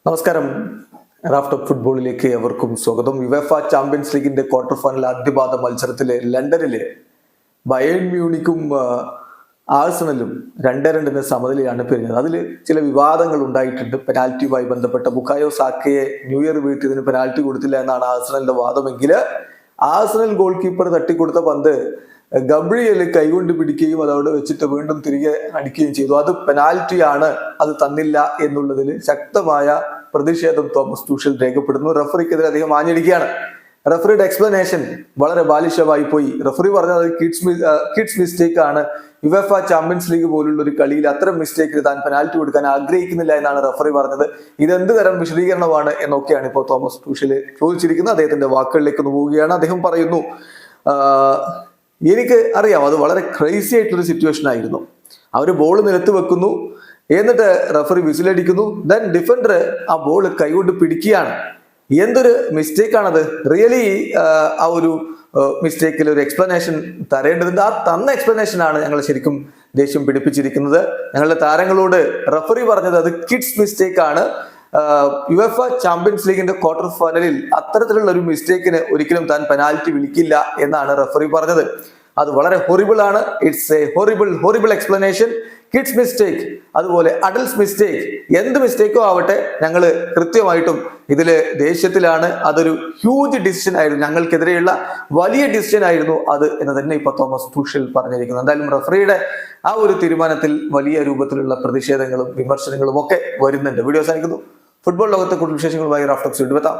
നമസ്കാരം. Raft of ഫുട്ബോളിലേക്ക് എവർക്കും സ്വാഗതം. യുവേഫ ചാമ്പ്യൻസ് ലീഗിന്റെ ക്വാർട്ടർ ഫൈനൽ ആദ്യപാദ മത്സരത്തില് ലണ്ടനിലെ ബയേൺ മ്യൂണിക്കും ആഴ്സണലും 2-2 സമനിലയാണ് പിരിഞ്ഞത്. അതിൽ ചില വിവാദങ്ങൾ ഉണ്ടായിട്ടുണ്ട്. പെനാൽറ്റിയുമായി ബന്ധപ്പെട്ട ബുക്കായോ സാക്കയെ ന്യൂ ഇയർ വീട്ടിയതിന് പെനാൽറ്റി കൊടുത്തില്ല എന്നാണ് ആഴ്സണലിന്റെ വാദമെങ്കിൽ ആഴ്സണൽ ഗോൾ കീപ്പർ തട്ടിക്കൊടുത്ത പന്ത് ഗബ്രിയേൽ കൈകൊണ്ട് പിടിക്കുകയും അതവിടെ വെച്ചിട്ട് വീണ്ടും തിരികെ അടിക്കുകയും ചെയ്തു. അത് പെനാൽറ്റിയാണ്, അത് തന്നില്ല എന്നുള്ളതിൽ ശക്തമായ പ്രതിഷേധം തോമസ് ടൂഷൽ രേഖപ്പെടുന്നു. റഫറിക്കെതിരെ അദ്ദേഹം ആഞ്ഞടിക്കുകയാണ്. റഫറിയുടെ എക്സ്പ്ലനേഷൻ വളരെ ബാലിശമായി പോയി. റഫറി പറഞ്ഞത് അത് കിഡ്സ് മിസ്റ്റേക്ക് ആണ്. യുവേഫ ചാമ്പ്യൻസ് ലീഗ് പോലുള്ള ഒരു കളിയിൽ അത്തരം മിസ്റ്റേക്കിന് താൻ പെനാൽറ്റി കൊടുക്കാൻ ആഗ്രഹിക്കുന്നില്ല എന്നാണ് റഫറി പറഞ്ഞത്. ഇതെന്ത് തരം വിശദീകരണമാണ് എന്നൊക്കെയാണ് ഇപ്പോൾ തോമസ് ടൂഷൽ ചോദിച്ചിരിക്കുന്നത്. അദ്ദേഹത്തിന്റെ വാക്കുകളിലേക്ക് ഒന്ന് പോവുകയാണ്. അദ്ദേഹം പറയുന്നു, എനിക്ക് അറിയാം അത് വളരെ ക്രേസി ആയിട്ടുള്ളൊരു സിറ്റുവേഷൻ ആയിരുന്നു. അവർ ബോൾ നിലത്ത് വെക്കുന്നു, എന്നിട്ട് റഫറി വിസിലടിക്കുന്നു, ദെൻ ഡിഫൻഡർ ആ ബോൾ കൈകൊണ്ട് പിടിക്കുകയാണ്. എന്തൊരു മിസ്റ്റേക്ക് ആണത്. റിയലി ആ ഒരു മിസ്റ്റേക്കിൽ ഒരു എക്സ്പ്ലനേഷൻ തരേണ്ടതുണ്ട്. ആ തന്ന എക്സ്പ്ലനേഷൻ ആണ് ഞങ്ങൾ ശരിക്കും ദേഷ്യം പിടിപ്പിച്ചിരിക്കുന്നത്. ഞങ്ങളുടെ താരങ്ങളോട് റഫറി പറഞ്ഞത് അത് കിഡ്സ് മിസ്റ്റേക്ക് ആണ്. യുവേഫ ചാമ്പ്യൻസ് ലീഗിന്റെ ക്വാർട്ടർ ഫൈനലിൽ അത്തരത്തിലുള്ള ഒരു മിസ്റ്റേക്കിന് ഒരിക്കലും താൻ പെനാൽറ്റി വിളിക്കില്ല എന്നാണ് റഫറി പറഞ്ഞത്. അത് വളരെ ഹൊറിബിൾ ആണ്. It's A horrible explanation. Kids mistake, അതുപോലെ അഡൽട്സ് മിസ്റ്റേക്ക്, എന്ത് മിസ്റ്റേക്കോ ആവട്ടെ, ഞങ്ങൾ കൃത്യമായിട്ടും ഇതില് ദേഷ്യത്തിലാണ്. അതൊരു ഹ്യൂജ് ഡിസിഷൻ ആയിരുന്നു, ഞങ്ങൾക്കെതിരെയുള്ള വലിയ ഡിസിഷൻ ആയിരുന്നു അത് എന്ന് തന്നെ ഇപ്പൊ തോമസ് ടൂഷൽ പറഞ്ഞിരിക്കുന്നു. എന്തായാലും റഫറിയുടെ ആ ഒരു തീരുമാനത്തിൽ വലിയ രൂപത്തിലുള്ള പ്രതിഷേധങ്ങളും വിമർശനങ്ങളും ഒക്കെ വരുന്നുണ്ട്. വീഡിയോ അവസാനിക്കുന്നു. ഫുട്ബോൾ ലോകത്തെ കൂടുതൽ വിശേഷങ്ങളുമായി റാഫ്റ്റ് ഓഫ് ഫുട്ബോൾ എത്താം.